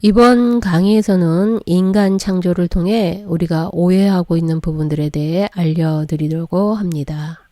이번 강의에서는 인간 창조를 통해 우리가 오해하고 있는 부분들에 대해 알려드리려고 합니다.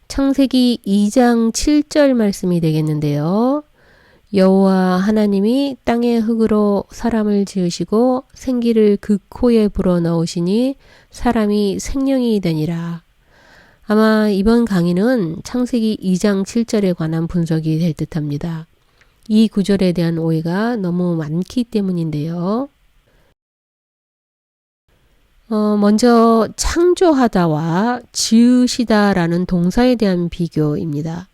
창세기 2장 7절 말씀이 되겠는데요. 여호와 하나님이 땅의 흙으로 사람을 지으시고 생기를 그 코에 불어넣으시니 사람이 생명이 되니라. 아마 이번 강의는 창세기 2장 7절에 관한 분석이 될 듯합니다. 이 구절에 대한 오해가 너무 많기 때문인데요. 먼저 창조하다와 지으시다라는 동사에 대한 비교입니다.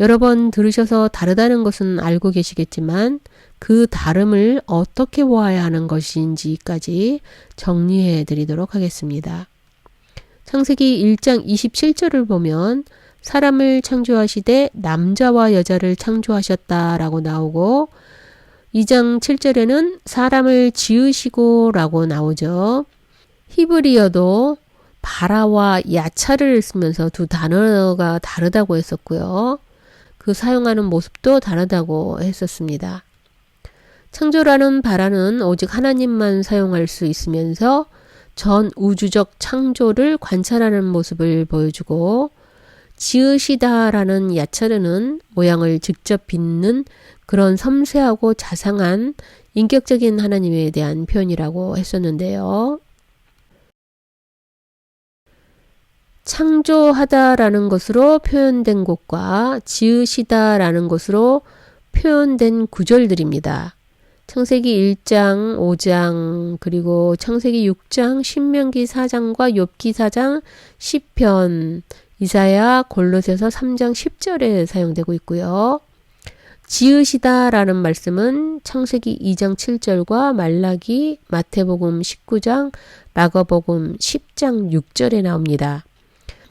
여러 번 들으셔서 다르다는 것은 알고 계시겠지만 그 다름을 어떻게 보아야 하는 것인지까지 정리해 드리도록 하겠습니다. 창세기 1장 27절을 보면 사람을 창조하시되 남자와 여자를 창조하셨다라고 나오고 2장 7절에는 사람을 지으시고 라고 나오죠. 히브리어도 바라와 야차를 쓰면서 두 단어가 다르다고 했었고요. 그 사용하는 모습도 다르다고 했었습니다. 창조라는 바라는 오직 하나님만 사용할 수 있으면서 전 우주적 창조를 관찰하는 모습을 보여주고 지으시다라는 야차르는 모양을 직접 빚는 그런 섬세하고 자상한 인격적인 하나님에 대한 표현이라고 했었는데요. 창조하다라는 것으로 표현된 곳과 지으시다라는 것으로 표현된 구절들입니다. 창세기 1장, 5장, 그리고 창세기 6장, 신명기 4장과 욥기 4장, 시편, 이사야, 골로새서 3장 10절에 사용되고 있고요. 지으시다라는 말씀은 창세기 2장 7절과 말라기, 마태복음 19장, 마가복음 10장 6절에 나옵니다.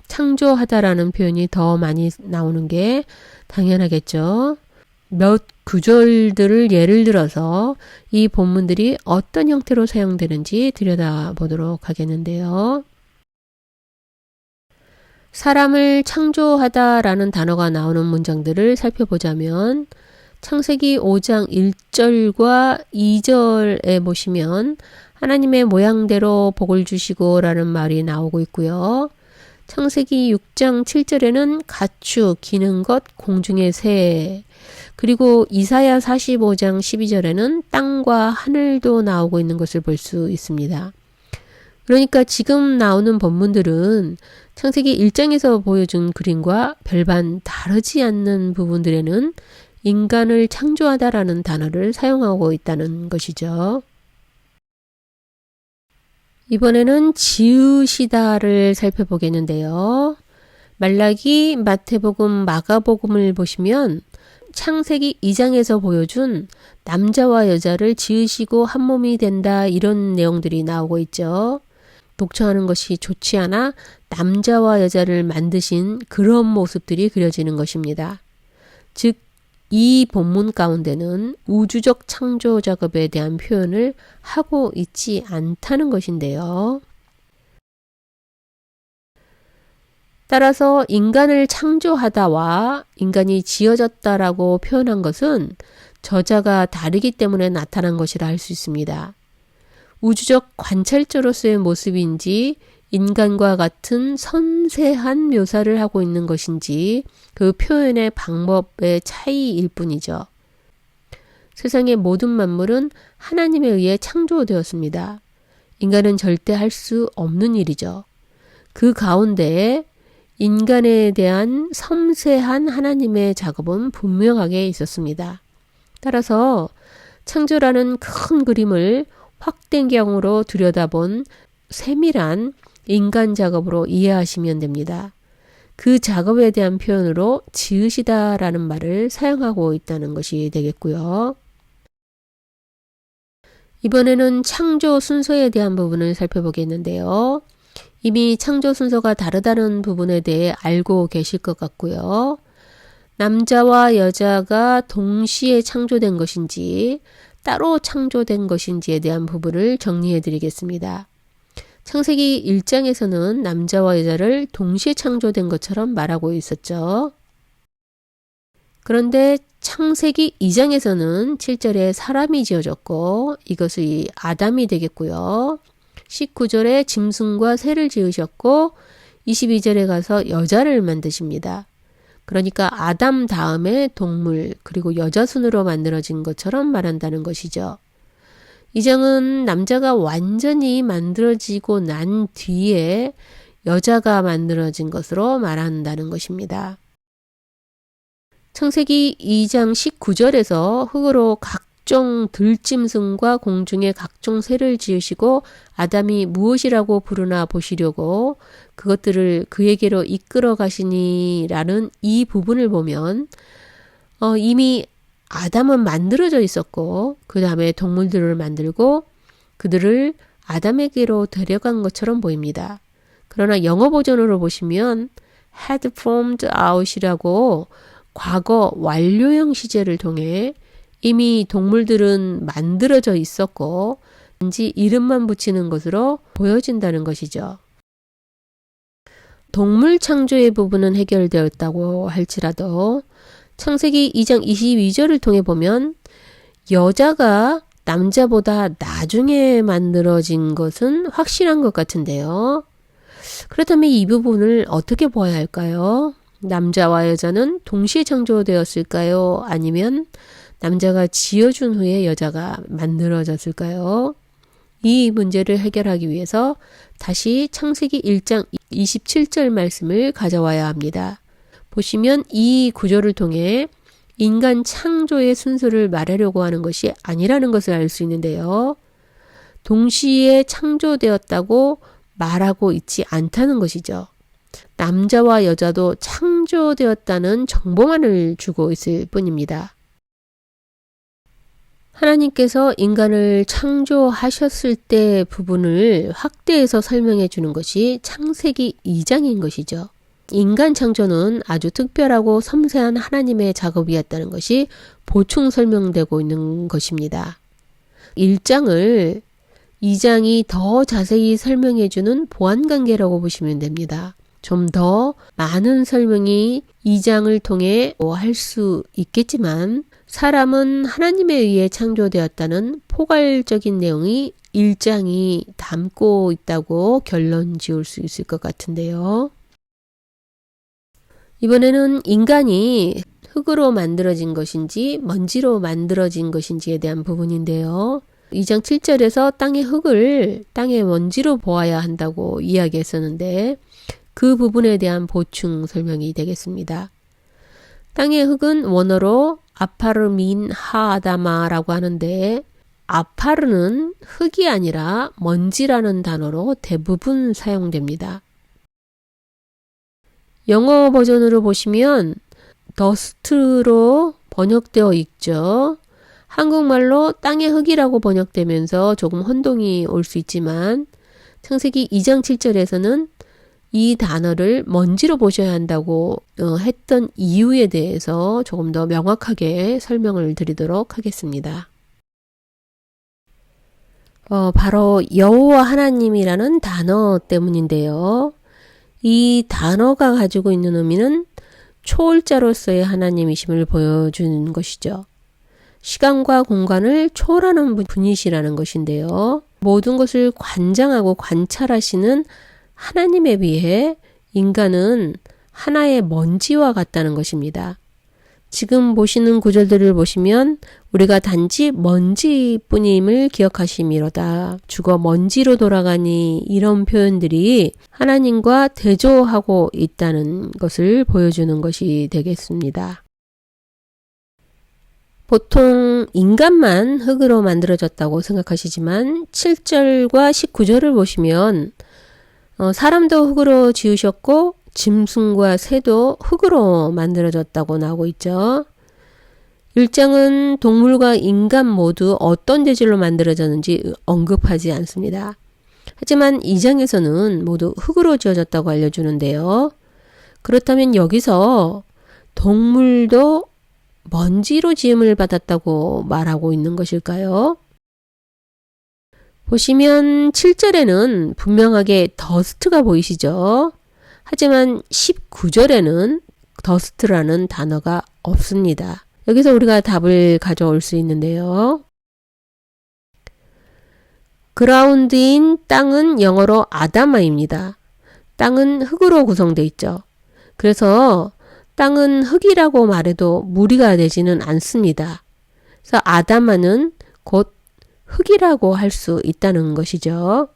창조하다라는 표현이 더 많이 나오는 게 당연하겠죠. 몇 구절들을 예를 들어서 이 본문들이 어떤 형태로 사용되는지 들여다보도록 하겠는데요. 사람을 창조하다라는 단어가 나오는 문장들을 살펴보자면 창세기 5장 1절과 2절에 보시면 하나님의 모양대로 복을 주시고 라는 말이 나오고 있고요. 창세기 6장 7절에는 가축, 기는 것, 공중의 새, 그리고 이사야 45장 12절에는 땅과 하늘도 나오고 있는 것을 볼 수 있습니다. 그러니까 지금 나오는 본문들은 창세기 1장에서 보여준 그림과 별반 다르지 않는 부분들에는 인간을 창조하다라는 단어를 사용하고 있다는 것이죠. 이번에는 지으시다를 살펴보겠는데요. 말라기, 마태복음, 마가복음을 보시면 창세기 2장에서 보여준 남자와 여자를 지으시고 한 몸이 된다 이런 내용들이 나오고 있죠. 독처하는 것이 좋지 않아 남자와 여자를 만드신 그런 모습들이 그려지는 것입니다. 즉, 이 본문 가운데는 우주적 창조 작업에 대한 표현을 하고 있지 않다는 것인데요. 따라서 인간을 창조하다와 인간이 지어졌다라고 표현한 것은 저자가 다르기 때문에 나타난 것이라 할 수 있습니다. 우주적 관찰자로서의 모습인지 인간과 같은 섬세한 묘사를 하고 있는 것인지 그 표현의 방법의 차이일 뿐이죠. 세상의 모든 만물은 하나님에 의해 창조되었습니다. 인간은 절대 할 수 없는 일이죠. 그 가운데 인간에 대한 섬세한 하나님의 작업은 분명하게 있었습니다. 따라서 창조라는 큰 그림을 확대경으로 들여다본 세밀한 인간 작업으로 이해하시면 됩니다. 그 작업에 대한 표현으로 지으시다라는 말을 사용하고 있다는 것이 되겠고요. 이번에는 창조 순서에 대한 부분을 살펴보겠는데요. 이미 창조 순서가 다르다는 부분에 대해 알고 계실 것 같고요. 남자와 여자가 동시에 창조된 것인지 따로 창조된 것인지에 대한 부분을 정리해 드리겠습니다. 창세기 1장에서는 남자와 여자를 동시에 창조된 것처럼 말하고 있었죠. 그런데 창세기 2장에서는 7절에 사람이 지어졌고 이것이 아담이 되겠고요. 19절에 짐승과 새를 지으셨고 22절에 가서 여자를 만드십니다. 그러니까 아담 다음에 동물 그리고 여자 순으로 만들어진 것처럼 말한다는 것이죠. 이 장은 남자가 완전히 만들어지고 난 뒤에 여자가 만들어진 것으로 말한다는 것입니다. 창세기 2장 19절에서 흙으로 각종 들짐승과 공중의 각종 새를 지으시고 아담이 무엇이라고 부르나 보시려고 그것들을 그에게로 이끌어 가시니라는 이 부분을 보면 이미 아담은 만들어져 있었고 그 다음에 동물들을 만들고 그들을 아담에게로 데려간 것처럼 보입니다. 그러나 영어 버전으로 보시면 had formed out이라고 과거 완료형 시제를 통해 이미 동물들은 만들어져 있었고 단지 이름만 붙이는 것으로 보여진다는 것이죠. 동물 창조의 부분은 해결되었다고 할지라도 창세기 2장 22절을 통해 보면 여자가 남자보다 나중에 만들어진 것은 확실한 것 같은데요. 그렇다면 이 부분을 어떻게 보아야 할까요? 남자와 여자는 동시에 창조되었을까요? 아니면 남자가 지어준 후에 여자가 만들어졌을까요? 이 문제를 해결하기 위해서 다시 창세기 1장 27절 말씀을 가져와야 합니다. 보시면 이 구조를 통해 인간 창조의 순서를 말하려고 하는 것이 아니라는 것을 알 수 있는데요. 동시에 창조되었다고 말하고 있지 않다는 것이죠. 남자와 여자도 창조되었다는 정보만을 주고 있을 뿐입니다. 하나님께서 인간을 창조하셨을 때 부분을 확대해서 설명해 주는 것이 창세기 2장인 것이죠. 인간 창조는 아주 특별하고 섬세한 하나님의 작업이었다는 것이 보충 설명되고 있는 것입니다. 1장을 2장이 더 자세히 설명해 주는 보완관계라고 보시면 됩니다. 좀 더 많은 설명이 2장을 통해 할 수 있겠지만 사람은 하나님에 의해 창조되었다는 포괄적인 내용이 1장이 담고 있다고 결론 지을 수 있을 것 같은데요. 이번에는 인간이 흙으로 만들어진 것인지 먼지로 만들어진 것인지에 대한 부분인데요. 2장 7절에서 땅의 흙을 땅의 먼지로 보아야 한다고 이야기했었는데 그 부분에 대한 보충 설명이 되겠습니다. 땅의 흙은 원어로 아파르민 하아다마라고 하는데 아파르는 흙이 아니라 먼지라는 단어로 대부분 사용됩니다. 영어 버전으로 보시면 더스트로 번역되어 있죠. 한국말로 땅의 흙이라고 번역되면서 조금 혼동이 올 수 있지만 창세기 2장 7절에서는 이 단어를 먼지로 보셔야 한다고 했던 이유에 대해서 조금 더 명확하게 설명을 드리도록 하겠습니다. 바로 여호와 하나님이라는 단어 때문인데요. 이 단어가 가지고 있는 의미는 초월자로서의 하나님이심을 보여주는 것이죠. 시간과 공간을 초월하는 분이시라는 것인데요. 모든 것을 관장하고 관찰하시는 하나님에 비해 인간은 하나의 먼지와 같다는 것입니다. 지금 보시는 구절들을 보시면 우리가 단지 먼지뿐임을 기억하시미로다. 죽어 먼지로 돌아가니 이런 표현들이 하나님과 대조하고 있다는 것을 보여주는 것이 되겠습니다. 보통 인간만 흙으로 만들어졌다고 생각하시지만 7절과 19절을 보시면 사람도 흙으로 지으셨고 짐승과 새도 흙으로 만들어졌다고 나오고 있죠. 1장은 동물과 인간 모두 어떤 재질로 만들어졌는지 언급하지 않습니다. 하지만 2장에서는 모두 흙으로 지어졌다고 알려주는데요. 그렇다면 여기서 동물도 먼지로 지음을 받았다고 말하고 있는 것일까요? 보시면 7절에는 분명하게 더스트가 보이시죠? 하지만 19절에는 더스트라는 단어가 없습니다. 여기서 우리가 답을 가져올 수 있는데요. 그라운드인 땅은 영어로 아다마입니다. 땅은 흙으로 구성되어 있죠. 그래서 땅은 흙이라고 말해도 무리가 되지는 않습니다. 그래서 아다마는 곧 흙이라고 할 수 있다는 것이죠.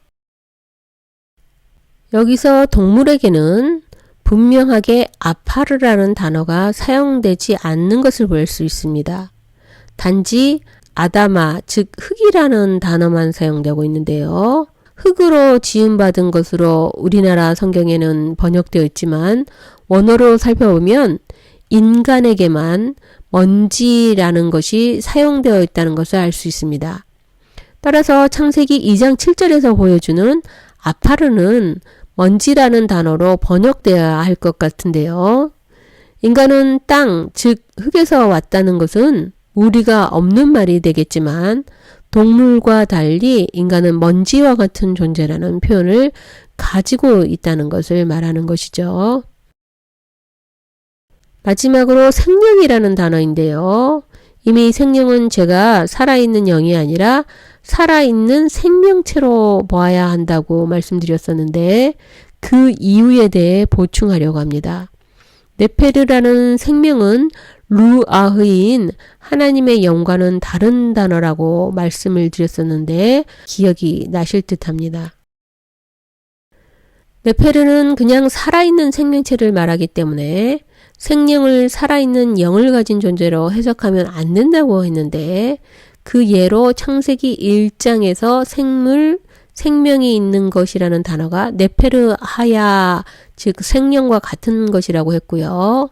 여기서 동물에게는 분명하게 아파르라는 단어가 사용되지 않는 것을 볼 수 있습니다. 단지 아다마, 즉 흙이라는 단어만 사용되고 있는데요. 흙으로 지음받은 것으로 우리나라 성경에는 번역되어 있지만 원어로 살펴보면 인간에게만 먼지라는 것이 사용되어 있다는 것을 알 수 있습니다. 따라서 창세기 2장 7절에서 보여주는 아파르는 먼지라는 단어로 번역되어야 할 것 같은데요. 인간은 땅, 즉 흙에서 왔다는 것은 무리가 없는 말이 되겠지만 동물과 달리 인간은 먼지와 같은 존재라는 표현을 가지고 있다는 것을 말하는 것이죠. 마지막으로 생명이라는 단어인데요. 이미 생명은 제가 살아있는 영이 아니라 살아있는 생명체로 보아야 한다고 말씀드렸었는데 그 이유에 대해 보충하려고 합니다. 네페르라는 생명은 루아흐인 하나님의 영과는 다른 단어라고 말씀을 드렸었는데 기억이 나실 듯 합니다. 네페르는 그냥 살아있는 생명체를 말하기 때문에 생명을 살아있는 영을 가진 존재로 해석하면 안 된다고 했는데 그 예로 창세기 1장에서 생명이 있는 것이라는 단어가 네페르하야, 즉 생명과 같은 것이라고 했고요.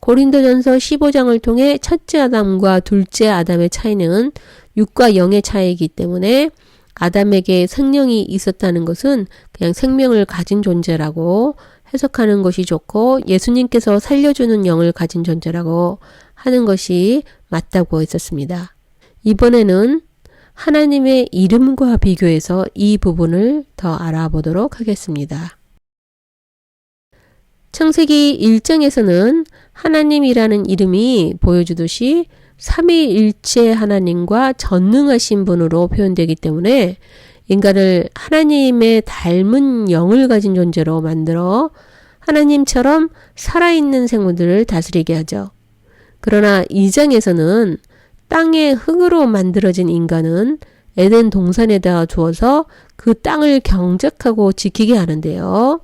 고린도전서 15장을 통해 첫째 아담과 둘째 아담의 차이는 육과 영의 차이이기 때문에 아담에게 생명이 있었다는 것은 그냥 생명을 가진 존재라고 해석하는 것이 좋고 예수님께서 살려주는 영을 가진 존재라고 하는 것이 맞다고 했었습니다. 이번에는 하나님의 이름과 비교해서 이 부분을 더 알아보도록 하겠습니다. 창세기 1장에서는 하나님이라는 이름이 보여주듯이 삼위일체 하나님과 전능하신 분으로 표현되기 때문에 인간을 하나님의 닮은 영을 가진 존재로 만들어 하나님처럼 살아있는 생물들을 다스리게 하죠. 그러나 2장에서는 땅의 흙으로 만들어진 인간은 에덴 동산에다 주어서 그 땅을 경작하고 지키게 하는데요.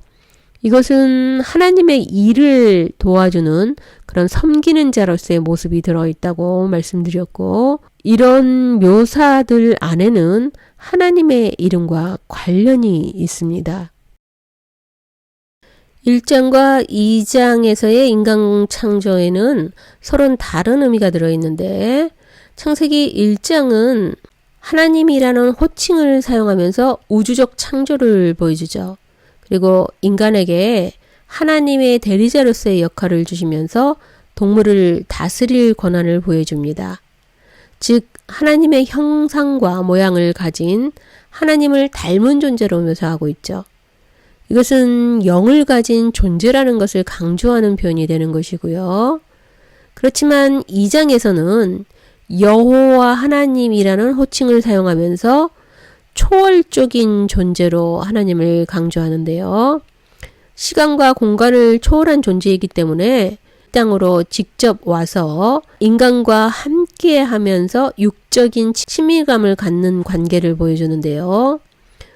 이것은 하나님의 일을 도와주는 그런 섬기는 자로서의 모습이 들어있다고 말씀드렸고 이런 묘사들 안에는 하나님의 이름과 관련이 있습니다. 1장과 2장에서의 인간 창조에는 서로 다른 의미가 들어있는데 창세기 1장은 하나님이라는 호칭을 사용하면서 우주적 창조를 보여주죠. 그리고 인간에게 하나님의 대리자로서의 역할을 주시면서 동물을 다스릴 권한을 보여줍니다. 즉 하나님의 형상과 모양을 가진 하나님을 닮은 존재로 묘사하고 있죠. 이것은 영을 가진 존재라는 것을 강조하는 표현이 되는 것이고요. 그렇지만 2장에서는 여호와 하나님이라는 호칭을 사용하면서 초월적인 존재로 하나님을 강조하는데요. 시간과 공간을 초월한 존재이기 때문에 땅으로 직접 와서 인간과 함께 하면서 육적인 친밀감을 갖는 관계를 보여주는데요.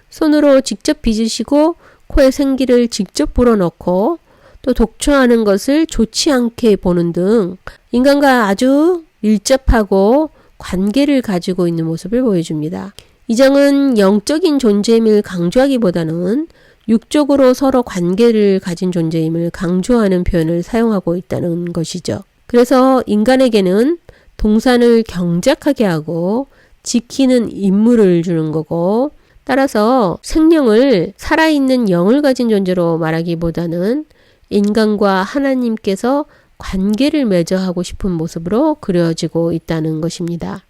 손으로 직접 빚으시고 코에 생기를 직접 불어넣고 또 독초하는 것을 좋지 않게 보는 등 인간과 아주 밀접하고 관계를 가지고 있는 모습을 보여줍니다. 이 장은 영적인 존재임을 강조하기보다는 육적으로 서로 관계를 가진 존재임을 강조하는 표현을 사용하고 있다는 것이죠. 그래서 인간에게는 동산을 경작하게 하고 지키는 임무를 주는 거고 따라서 생명을 살아있는 영을 가진 존재로 말하기보다는 인간과 하나님께서 관계를 맺어 하고 싶은 모습으로 그려지고 있다는 것입니다.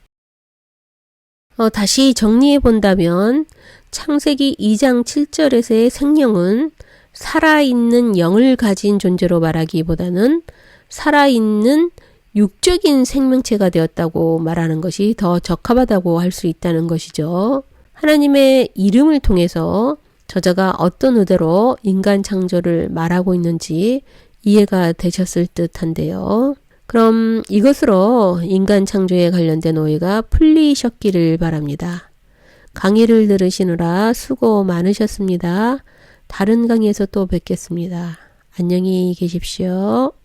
다시 정리해 본다면 창세기 2장 7절에서의 생명은 살아있는 영을 가진 존재로 말하기보다는 살아있는 육적인 생명체가 되었다고 말하는 것이 더 적합하다고 할 수 있다는 것이죠. 하나님의 이름을 통해서 저자가 어떤 의도로 인간 창조를 말하고 있는지 이해가 되셨을 듯한데요. 그럼 이것으로 인간 창조에 관련된 오해가 풀리셨기를 바랍니다. 강의를 들으시느라 수고 많으셨습니다. 다른 강의에서 또 뵙겠습니다. 안녕히 계십시오.